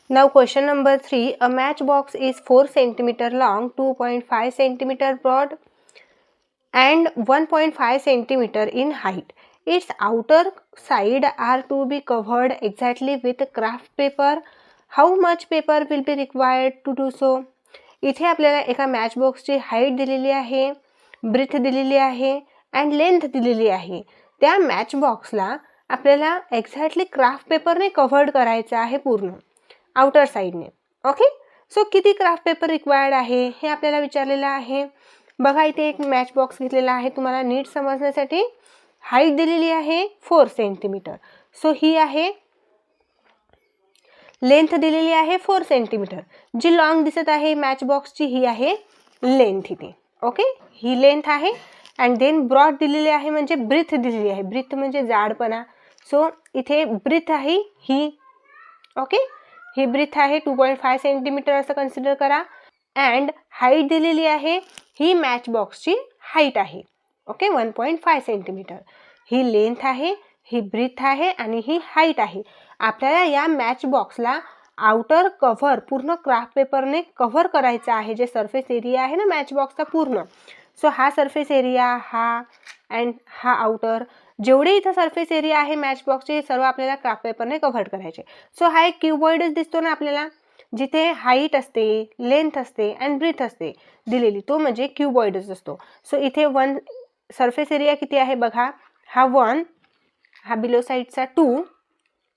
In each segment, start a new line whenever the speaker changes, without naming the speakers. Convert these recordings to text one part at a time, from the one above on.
Now question number 3. A matchbox is 4 centimeter long, 2.5 centimeter broad and 1.5 centimeter in height. Its outer side are to be covered exactly with craft paper. How much paper will be required to do so? इथे आपल्याला एका मॅचबॉक्सची height दिलेली आहे, breath दिलेली आहे and length दिलेली आहे. त्या मॅचबॉक्सला आपल्याला एक्झॅक्टली क्राफ्ट पेपरने कव्हर्ड करायचं आहे पूर्ण आउटर साईडने. ओके, सो किती क्राफ्ट पेपर रिक्वायर्ड आहे हे आपल्याला विचारलेलं आहे. बघा इथे एक मॅच बॉक्स घेतलेला आहे. तुम्हाला नीट समजण्यासाठी हाईट दिलेली आहे 4 सेंटीमीटर. सो ही आहे लेंथ दिलेली आहे 4 सेंटीमीटर. जी लॉंग दिसत आहे मॅच बॉक्सची ही आहे लेंथ इथे. ओके, ही लेंथ आहे अँड देन ब्रॉड दिलेली आहे म्हणजे ब्रीथ दिलेली आहे. ब्रीथ म्हणजे जाडपणा. सो इथे ब्रीथ आहे ही. ओके, ही ब्रीथ आहे 2.5 सेंटीमीटर असं कन्सिडर करा. अँड हाईट दिलेली आहे ही मॅच बॉक्सची हाईट आहे. Okay, 1.5 centimetre. ही लेंथ आहे, ही ब्रीथ आहे आणि ही हाईट आहे. आपल्याला या मॅच बॉक्सला आउटर कव्हर पूर्ण क्राफ्ट पेपरने कव्हर करायचं आहे. जे सरफेस एरिया आहे ना मॅच बॉक्सचा पूर्ण. सो हा सरफेस एरिया, हा अँड हा आउटर, जेवढे इथं सरफेस एरिया आहे मॅच बॉक्सचे सर्व आपल्याला क्राफ्ट पेपरने कव्हर करायचे. सो हा एक क्यूबॉइडच दिसतो ना आपल्याला, जिथे हाईट असते, लेंथ असते अँड ब्रीथ असते दिलेली, तो म्हणजे क्यूबॉइडच असतो. सो इथे 1 सरफेस एरिया किती आहे बघा. हा 1, हा बिलो साईडचा 2,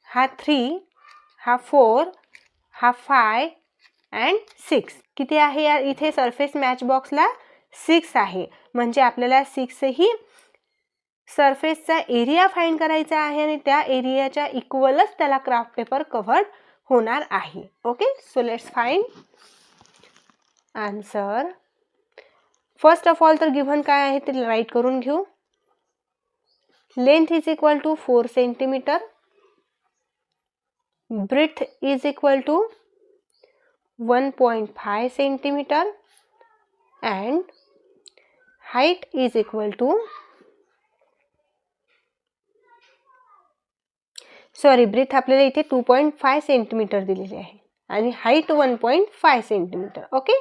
हा 3, हा 4, हा 5 अँड 6. किती आहे या इथे सरफेस मॅच बॉक्सला 6 आहे. म्हणजे आपल्याला 6 ही सरफेसचा एरिया फाइंड करायचा आहे आणि त्या एरियाच्या इक्वलच त्याला क्राफ्ट पेपर कव्हर्ड होणार आहे. Okay, so let's find answer. First of all तर गिव्हन काय आहे ते राईट करून घेऊ. Length is equal to 4 centimetre, breadth is equal to 1.5 centimetre and height is equal to, sorry, breadth आपल्याला इथे 2.5 सेंटीमीटर दिलेली आहे आणि हाईट 1.5 सेंटीमीटर. ओके,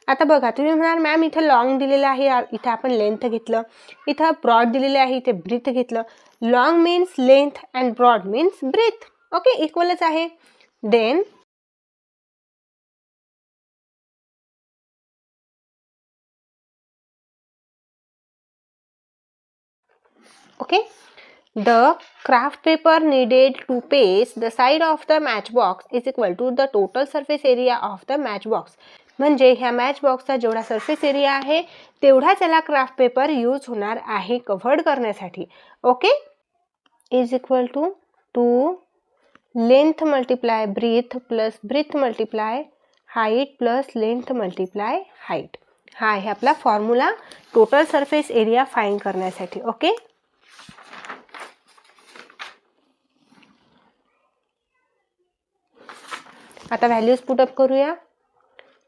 आता बघा तुम्ही म्हणाल मॅम इथं लॉंग दिलेलं आहे, इथं आपण लेंथ घेतलं, इथं ब्रॉड दिलेले आहे, इथे ब्रीथ घेतलं. Long means length and broad means breadth. Okay, इक्वलच आहे. Then okay, the craft paper needed to paste the side of the matchbox is equal to the total surface area of the matchbox. म्हणजे ह्या match बॉक्सचा जेवढा surface area आहे तेवढाच याला craft paper use होणार आहे कव्हर्ड करण्यासाठी. Okay, is equal to 2 length multiply breadth plus breadth multiply height plus length multiply height. हा आहे आपला formula total surface area find करण्यासाठी. ओके, आता व्हॅल्यूज पुटअप करूया.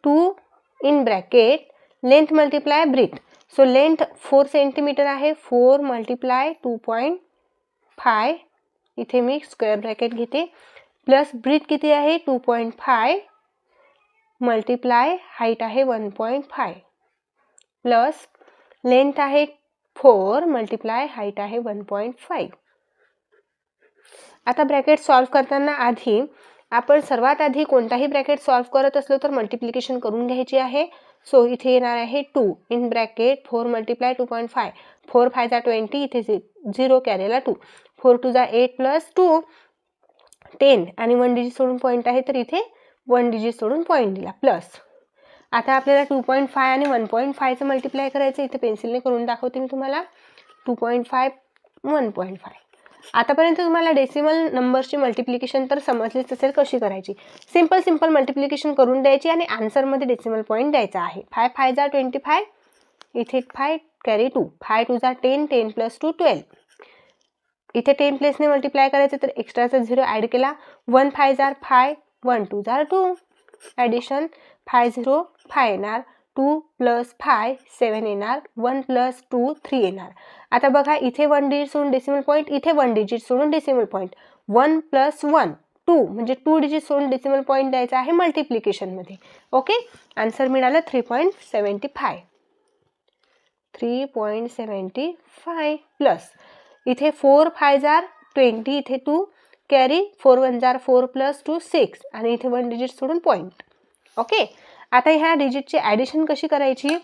2 in bracket length multiply breadth. So length 4 centimetre आहे, 4 multiply 2.5, इथे मी square bracket घेते, प्लस ब्रीथ किती आहे 2.5 मल्टिप्लाय हाईट आहे 1.5 प्लस लेंथ आहे 4 मल्टिप्लाय हाईट आहे 1.5. आता ब्रॅकेट सॉल्व करताना आधी आपण सर्वात आधी कोणताही ब्रॅकेट सॉल्व करत असलो तर मल्टिप्लिकेशन करून घ्यायची आहे. सो इथे येणार आहे 2 इन ब्रॅकेट 4 मल्टिप्लाय 2.5, 4 5 जा 20, इथे 0 कॅरेला 2, 4 2 जा 8 प्लस 2 10 आणि 1 डिजिट सोडून पॉईंट आहे तर इथे 1 डिजिट सोडून पॉईंट दिला प्लस. आता आपल्याला 2.5 आणि 1.5चं मल्टिप्लाय करायचं. इथे पेन्सिलने करून दाखवते मी तुम्हाला. 2.5 1.5. आतापर्यंत तुम्हाला डेसिमल नंबरची मल्टिप्लिकेशन तर समजलीच असेल कशी करायची. सिंपल मल्टिप्लिकेशन करून द्यायची आणि आन्सरमध्ये डेसिमल पॉईंट द्यायचा आहे. 5 5 जा 25, इथे 5 कॅरी 2, 5 2 जा 10, 10 प्लस 2 12, इथे 10 प्लेसने मल्टिप्लाय करायचं तर एक्स्ट्राचा 0 ॲड केला. 1 5 जार 5, 1 2 जार 2, ॲडिशन 5 0 5 येणार, 2 प्लस 5 7 येणार, 1 प्लस 2 3 येणार. आता बघा इथे 1 डिजिट सोडून डेसिमल पॉईंट, इथे 1 डिजिट सोडून डेसिमल पॉईंट. 1 प्लस 1 2 म्हणजे 2 डिजिट सोडून डेसिमल पॉईंट द्यायचा आहे मल्टिप्लिकेशनमध्ये. ओके, आन्सर मिळालं 3.75. 3.75 प्लस इथे 4 5 जार 20, इथे 2 कॅरी 4 1 जार 4 प्लस 2 6 आणि इथे 1 डिजिट सोडून पॉईंट. ओके, आता ह्या डिजिटची ॲडिशन कशी करायची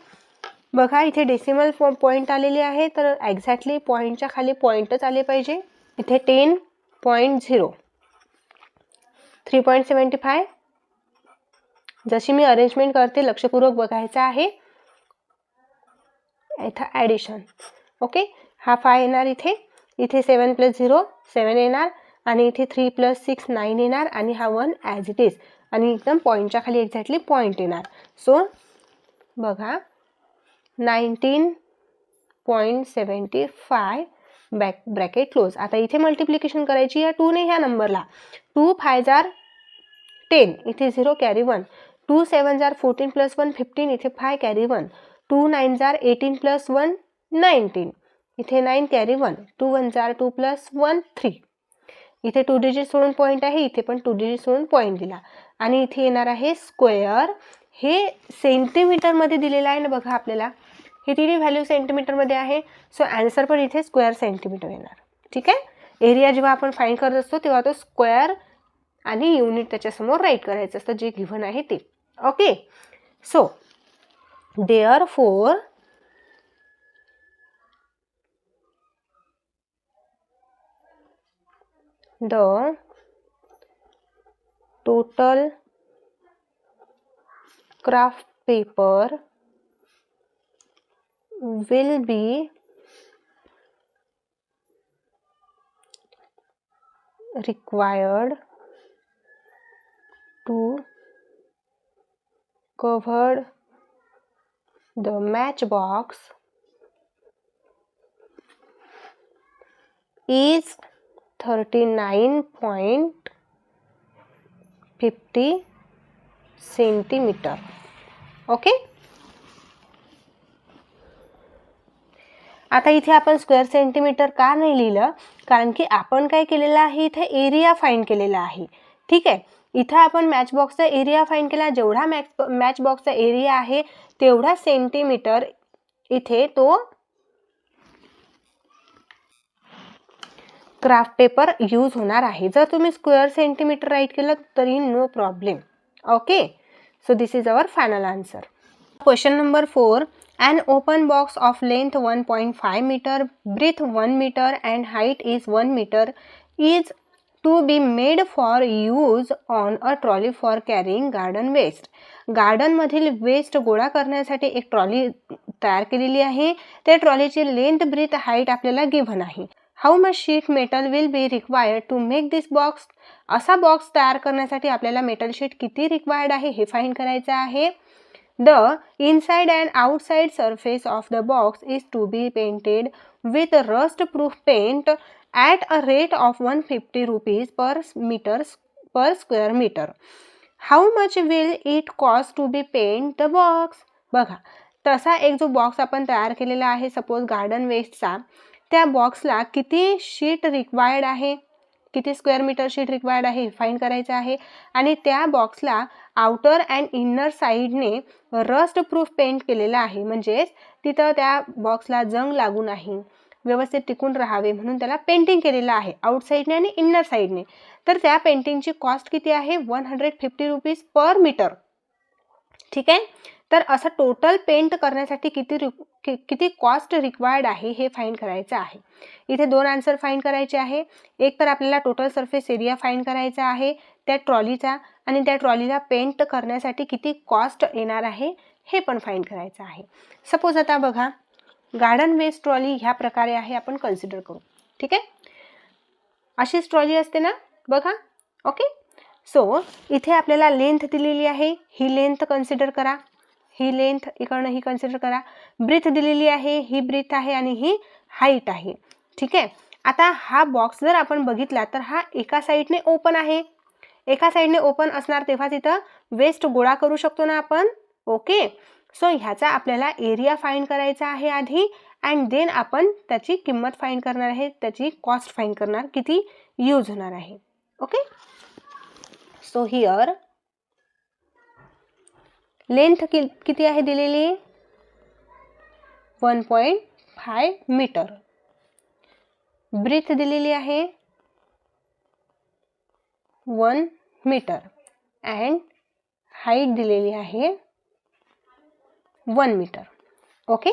बघा. इथे डेसिमल पॉईंट आलेले आहे तर एक्झॅक्टली पॉईंटच्या खाली पॉईंटच आले पाहिजे. इथे 10.0 3.75. जशी मी अरेंजमेंट करते लक्षपूर्वक बघायचं आहे. इथं ॲडिशन. ओके, हा 5 येणार इथे, इथे 7 + 0 7 येणार आणि इथे 3 + 6 9 येणार आणि हा 1 ॲज इट इज आणि एकदम पॉईंटच्या खाली एक्झॅक्टली पॉईंट येणार. सो बघा 19.75 ब्रॅकेट क्लोज. आता इथे मल्टिप्लिकेशन करायची या 2 ने ह्या नंबरला. 2 5 जार 10, इथे 0 कॅरी 1, 2 7 जार 14 + 1 15, इथे 5 कॅरी 1, 2 9 जार 18 + 1 19, इथे 9 कॅरी 1, 2 1 जार 2 + 1 3, इथे 2 डिजिट सोडून पॉईंट आहे, इथे पण 2 डिजिट सोडून पॉईंट दिला आणि इथे येणार आहे स्क्वेअर. हे सेंटीमीटरमध्ये दिलेलं आहे ना बघा आपल्याला, हे तिन्ही व्हॅल्यू सेंटीमीटरमध्ये आहे. सो आन्सर पण इथे स्क्वेअर सेंटीमीटर येणार. ठीक आहे, एरिया जेव्हा आपण फाइंड करत असतो तेव्हा तो स्क्वेअर आणि युनिट त्याच्यासमोर राईट करायचं असतं जे गिव्हन आहे ते. Okay, so therefore the total craft paper will be required to cover the matchbox is 39.50 centimetre. Okay, आता इथे आपण स्क्वेअर सेंटीमीटर का नाही लिहिलं, कारण की आपण काय केलेलं आहे इथे एरिया फाइंड केलेला आहे. ठीक आहे, इथे आपण मॅच बॉक्सचा एरिया फाइंड केला. जेवढा मॅच बॉक्सचा एरिया आहे तेवढा सेंटीमीटर इथे तो क्राफ्ट पेपर यूज होणार आहे. जर तुम्ही स्क्वेअर सेंटीमीटर राईट केलं तरी no problem. Okay, so this is our final answer. Question number 4. An open box of length 1.5 meter, breadth 1 meter and height is 1 meter is to be made for use on a trolley for carrying garden waste. Garden मधील waste गोळा करण्यासाठी एक trolley तयार केलेली आहे. त्या ट्रॉलीची length, breadth, height आपल्याला गिव्हन आहे. How much sheet metal will be required to make this box. असा बॉक्स तयार करण्यासाठी आपल्याला मेटल शीट किती रिक्वायर्ड आहे हे फाइंड करायचं आहे. The inside and outside surface of the box is to be painted with rust proof paint at a rate of 150 rupees per square metre. How much will it cost to be paint the box. बघा, तसा एक जो box आपण तयार केलेला आहे suppose garden वेस्टचा, त्या बॉक्सला किती शीट रिक्वायर्ड आहे, किती स्क्वेअर मीटर शीट रिक्वायर्ड आहे फाइंड करायचं आहे. आणि त्या बॉक्सला आउटर अँड इनर साईडने रस्ट प्रूफ पेंट केलेलं आहे, म्हणजेच तिथं त्या बॉक्सला जंग लागू नाही, व्यवस्थित टिकून राहावे म्हणून त्याला पेंटिंग केलेलं आहे आउटसाईडने आणि इनर साईडने. तर त्या पेंटिंगची कॉस्ट किती आहे 150 रुपीज पर मीटर. ठीक आहे, तर असं टोटल पेंट करण्यासाठी किती कॉस्ट रिक्वायर्ड आहे हे फाइंड करायचं आहे. इथे 2 आन्सर फाइंड करायचे आहे. एक तर आपल्याला टोटल सरफेस एरिया फाइंड करायचा आहे त्या ट्रॉलीचा, आणि त्या ट्रॉलीला पेंट करण्यासाठी किती कॉस्ट येणार आहे हे पण फाइंड करायचं आहे. सपोज आता बघा गार्डन वेस्ट ट्रॉली ह्या प्रकारे आहे, आपण कन्सिडर करू. ठीक आहे, अशीच ट्रॉली असते ना बघा. ओके, सो इथे आपल्याला लेंथ दिलेली आहे, ही लेंथ कन्सिडर करा, ही लेंथ इकडनं ही कन्सिडर करा. ब्रीथ दिलेली आहे, ही ब्रीथ आहे आणि ही हाईट आहे. ठीक आहे, आता हा बॉक्स जर आपण बघितला तर हा एका साईडने ओपन आहे. एका साईडने ओपन असणार तेव्हा तिथं वेस्ट गोळा करू शकतो ना आपण. ओके, सो ह्याचा आपल्याला एरिया फाइंड करायचा आहे आधी, अँड देन आपण त्याची किंमत फाइंड करणार आहे, त्याची कॉस्ट फाइंड करणार, किती यूज होणार आहे. ओके, सो हिअर लेंथ किती आहे दिलेली 1.5 मीटर. ब्रीथ दिलेली आहे 1 मीटर अँड हाईट दिलेली आहे 1 मीटर. ओके.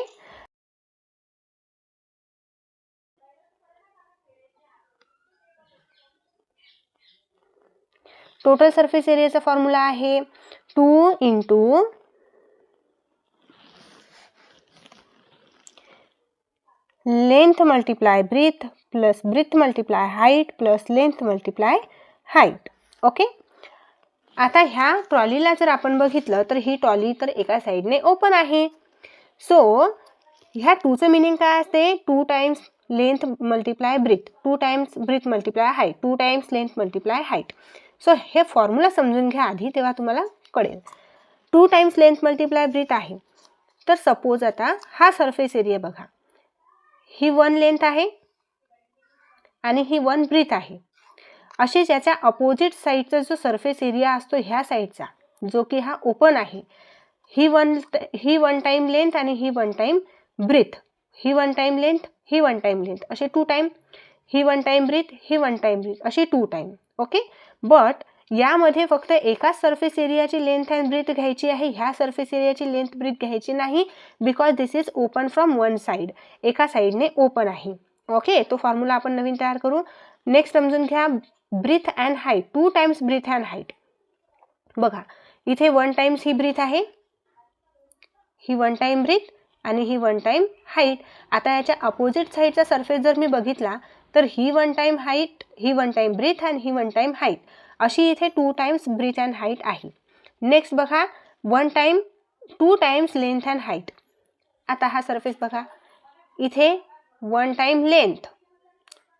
टोटल सरफेस एरियाचा फॉर्म्युला आहे 2 × length multiply breadth plus breadth multiply height plus length multiply height. Okay. आता ह्या ट्रॉलीला जर आपण बघितलं तर ही ट्रॉली तर एका साईडने ओपन आहे. सो ह्या 2चं मिनिंग काय असते 2 times length multiply breadth 2 times breadth multiply height 2 times length multiply height. So हे फॉर्म्युला समजून घ्या आधी, तेव्हा तुम्हाला कळेल. 2 टाइम्स लेंथ मल्टिप्लाय ब्रीथ आहे. तर सपोज आता हा सरफेस एरिया बघा, ही 1 लेंथ आहे आणि ही 1 ब्रीथ आहे. अशीच याच्या अपोजिट साईडचा जो सरफेस एरिया असतो ह्या साईडचा, जो की हा ओपन आहे, ही वन टाइम लेंथ आणि ही 1 टाइम ब्रीथ, ही 1 टाइम लेंथ ही 1 टाइम लेंथ, असे 2 टाइम, ही 1 टाइम ब्रीथ ही 1 टाइम ब्रीथ, अशी 2 टाइम. ओके. बट यामध्ये फक्त एकाच सरफेस एरियाची लेंथ अँड ब्रीथ घ्यायची आहे, ह्या सरफेस एरियाची लेंथ ब्रीथ घ्यायची नाही, because this is open from one side, एका साईडने ओपन आहे. ओके. तो फॉर्म्युला आपण नवीन तयार करू. नेक्स्ट समजून घ्या breadth and height, 2 times breadth and height. बघा इथे 1 टाइम्स ही ब्रीथ आहे, ही 1 टाइम ब्रीथ आणि ही 1 टाइम हाईट. आता याच्या अपोजिट साईडचा सरफेस जर मी बघितला तर ही 1 टाइम हाईट, ही 1 टाइम ब्रीथ आणि ही 1 टाइम हाईट, अशी इथे 2 टाइम्स ब्रीथ अँड हाईट आहे. नेक्स्ट बघा 2 टाइम्स लेंथ अँड हाईट. आता हा सरफेस बघा, इथे 1 टाइम लेंथ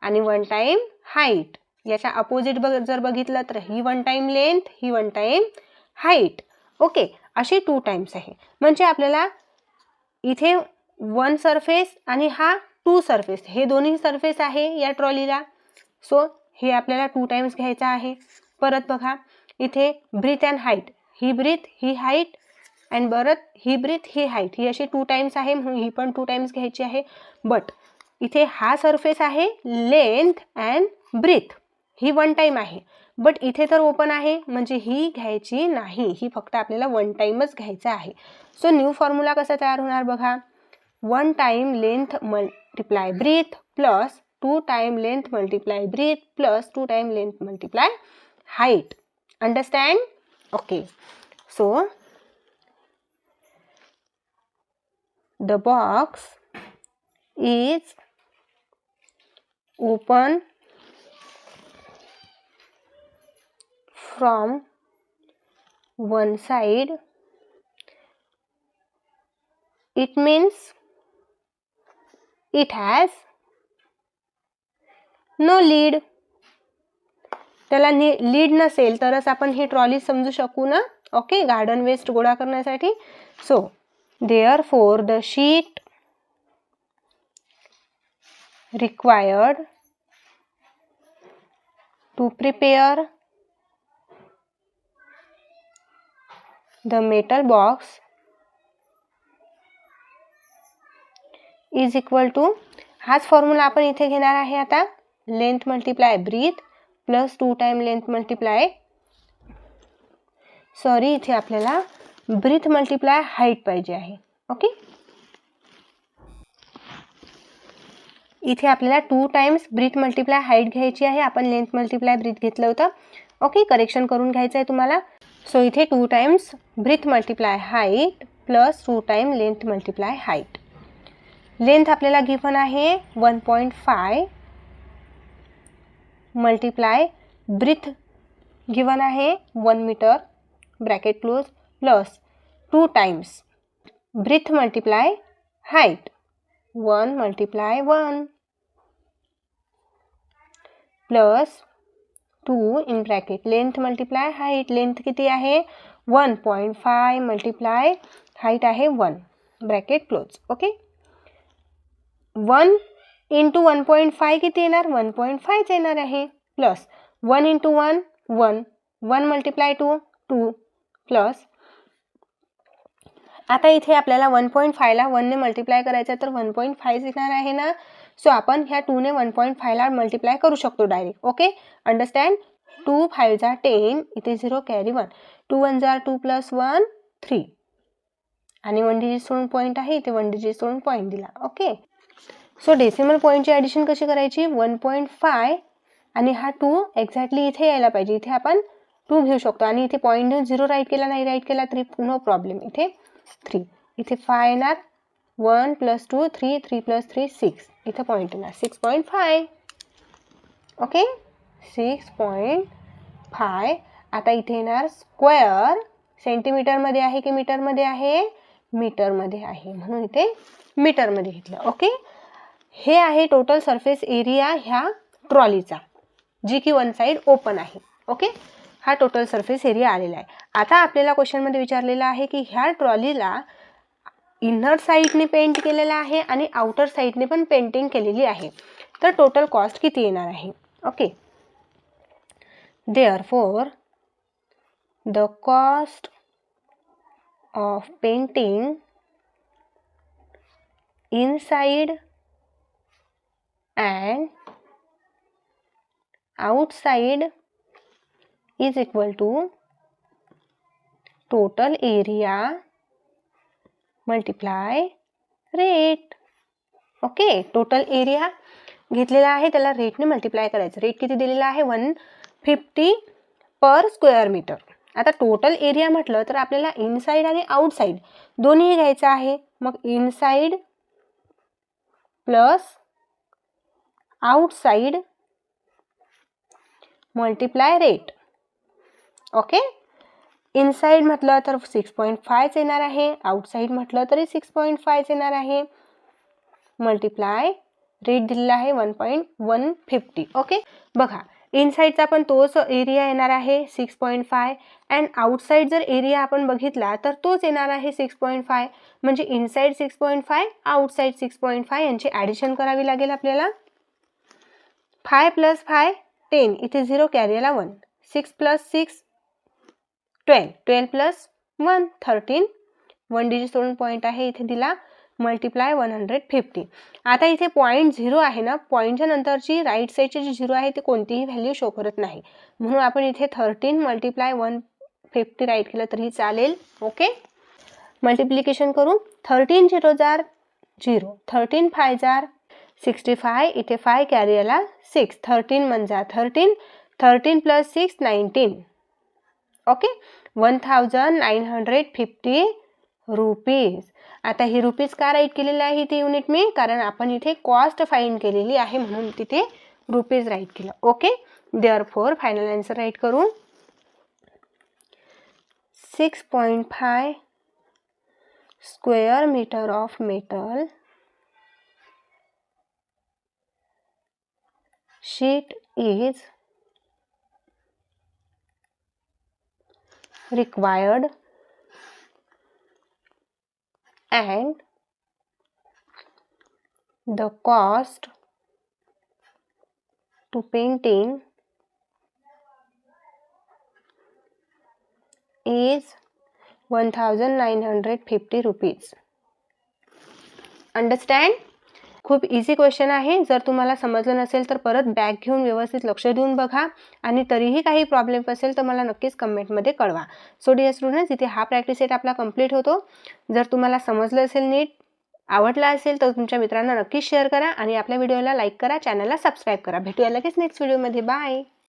आणि 1 टाइम हाईट. याच्या अपोजिट जर बघितलं तर ही 1 टाइम लेंथ ही 1 टाइम हाईट. ओके. अशी 2 टाइम्स आहे. म्हणजे आपल्याला इथे 1 सरफेस आणि हा 2 सरफेस, हे दोन्ही सरफेस आहे या ट्रॉलीला. सो हे आपल्याला 2 टाइम्स घ्यायचं आहे. परत बघा इथे ब्रीथ अँड हाईट, ही ब्रीथ ही हाईट अँड परत ही ब्रीथ ही हाईट, ही अशी 2 टाइम्स आहे, म्हणून ही पण 2 टाइम्स घ्यायची आहे. बट इथे हा सरफेस आहे लेंथ अँड ब्रीथ, ही 1 टाइम आहे. बट इथे तर ओपन आहे म्हणजे ही घ्यायची नाही, ही फक्त आपल्याला 1 टाइमच घ्यायचं आहे. सो न्यू फॉर्म्युला कसा तयार होणार बघा, 1 time length multiply breadth plus 2 time length multiply breadth plus 2 time length multiply height. Understand? Okay. So the box is open from one side. It means it has no lid. त्याला lead नसेल तरच आपण ही trolley समजू शकू ना. Okay. Garden waste गोळा करण्यासाठी. So therefore the sheet required to prepare the metal box is equal to, हाच फॉर्म्युला आपण इथे घेणार आहे आता, length multiply breadth plus 2 time length multiply, sorry इथे आपल्याला ब्रीथ मल्टिप्लाय हाईट पाहिजे आहे. ओके. इथे आपल्याला 2 टाइम्स ब्रीथ मल्टिप्लाय हाईट घ्यायची आहे, आपण लेंथ मल्टिप्लाय ब्रीथ घेतलं होतं. ओके. करेक्शन करून घ्यायचं आहे तुम्हाला. सो इथे 2 times breadth multiply height plus 2 time length multiply height. Length आपल्याला गिव्हन आहे 1.5 मल्टिप्लाय ब्रीथ गिव्हन आहे 1 metre bracket close plus 2 times breadth multiply height 1 multiply 1 plus 2 in bracket length multiply height. Length किती आहे 1.5 multiply height आहे 1 bracket close. Okay. 1 into 1.5 किती येणार 1.5 येणार आहे प्लस 1 इंटू 1 1 1 मल्टिप्लाय 2 2 प्लस आता इथे आपल्याला 1.5 ला 1 ने मल्टिप्लाय करायचं तर 1.5 येणार आहे ना. सो आपण ह्या 2 ने 1.5 ला मल्टिप्लाय करू शकतो डायरेक्ट. Okay, understand. 2 5 जा 10, इथे 0 कॅरी 1, 2 1 जा 2 प्लस 1 3 आणि 1 डिजिट सोडून पॉईंट आहे इथे 1 डिजिट सोडून पॉईंट दिला. ओके, सो डेसिमल पॉईंटची ॲडिशन कशी करायची, 1.5 आणि हा 2 एक्झॅक्टली इथे यायला पाहिजे. इथे आपण 2 घेऊ शकतो आणि इथे पॉईंट 0 राईट केला, नाही राईट केला तरी नो प्रॉब्लेम. इथे 3, इथे 5 येणार, 1 प्लस 2 3, 3 प्लस 3 6, इथे पॉईंट येणार 6.5. ओके, 6.5. आता इथे येणार स्क्वेअर, सेंटीमीटरमध्ये आहे की मीटरमध्ये आहे, मीटरमध्ये आहे म्हणून इथे मीटरमध्ये घेतलं. ओके, हे आहे टोटल सरफेस एरिया ह्या ट्रॉलीचा, जी की वन साईड ओपन आहे. ओके, हा टोटल सरफेस एरिया आलेला आहे. आता आपल्याला क्वेश्चनमध्ये विचारलेला आहे की ह्या ट्रॉलीला इनर साईडने पेंट केलेला आहे आणि आउटर साईडने पण पेंटिंग केलेली आहे, तर टोटल कॉस्ट किती येणार आहे. Okay, therefore the cost of painting inside and outside is equal to total area multiply rate. Okay, total area घेतलेला आहे त्याला रेटने मल्टिप्लाय करायचं. रेट किती दिलेला आहे, 150 पर स्क्वेअर मीटर. आता टोटल एरिया म्हटलं तर आपल्याला इनसाइड आणि आउटसाइड दोन्ही घ्यायचं आहे. मग inside plus outside multiply rate. Okay, inside म्हटलं तर 6.5 येणार आहे, आउटसाइड म्हटलं तरी 6.5 येणार आहे. मल्टिप्लाय रेट दिलेला आहे 1.150. ओके, बघा इनसाइडचा पण तोच एरिया येणार आहे 6.5 अँड आउटसाइड जर एरिया आपण बघितला तर तोच येणार आहे 6.5. म्हणजे इनसाइड 6.5, आउटसाइड 6.5 यांची ॲडिशन करावी लागेल आपल्याला. 5 प्लस 5 10, इथे 0 कॅरी आला 1, 6 प्लस 6 12, 12 प्लस 1 13, 1 डिजिट सोडून पॉईंट आहे इथे दिला, मल्टिप्लाय 150. आता इथे पॉईंट 0 आहे ना, पॉईंटच्या नंतरची राईट साईडची जी 0 आहे ती कोणतीही व्हॅल्यू शो करत नाही, म्हणून आपण इथे 13 मल्टिप्लाय 150 राईट केलं तरी चालेल. ओके, मल्टिप्लिकेशन करू. 13 0 जार 0, 13 5 जार 65, इथे 5 कॅरी आला 6, 13 1 जा 13, 13 प्लस 6 19. Okay, 1950 rupees. आता ही रुपीज का राईट केलेली आहे इथे युनिट मी, कारण आपण इथे कॉस्ट फाइंड केलेली आहे म्हणून तिथे रुपीज राईट केलं. Okay, therefore final answer write करू. 6.5 square metre of metal sheet is required and the cost to painting is 1950 rupees. Understand. खूप इझी क्वेश्चन आहे. जर तुम्हाला समजलं नसेल तर परत बॅक घेऊन व्यवस्थित लक्ष देऊन बघा आणि तरीही काही प्रॉब्लेम असेल तर मला नक्कीच कमेंटमध्ये कळवा. सो डिअर स्टुडंट्स, इथे हा प्रॅक्टिस सेट आपला कंप्लीट होतो. जर तुम्हाला समजलं असेल, नीट आवडला असेल तर तुमच्या मित्रांना नक्कीच शेअर करा आणि आपल्या व्हिडिओला लाईक करा, चॅनलला सबस्क्राईब करा. भेटूया लगेच नेक्स्ट व्हिडिओमध्ये. बाय.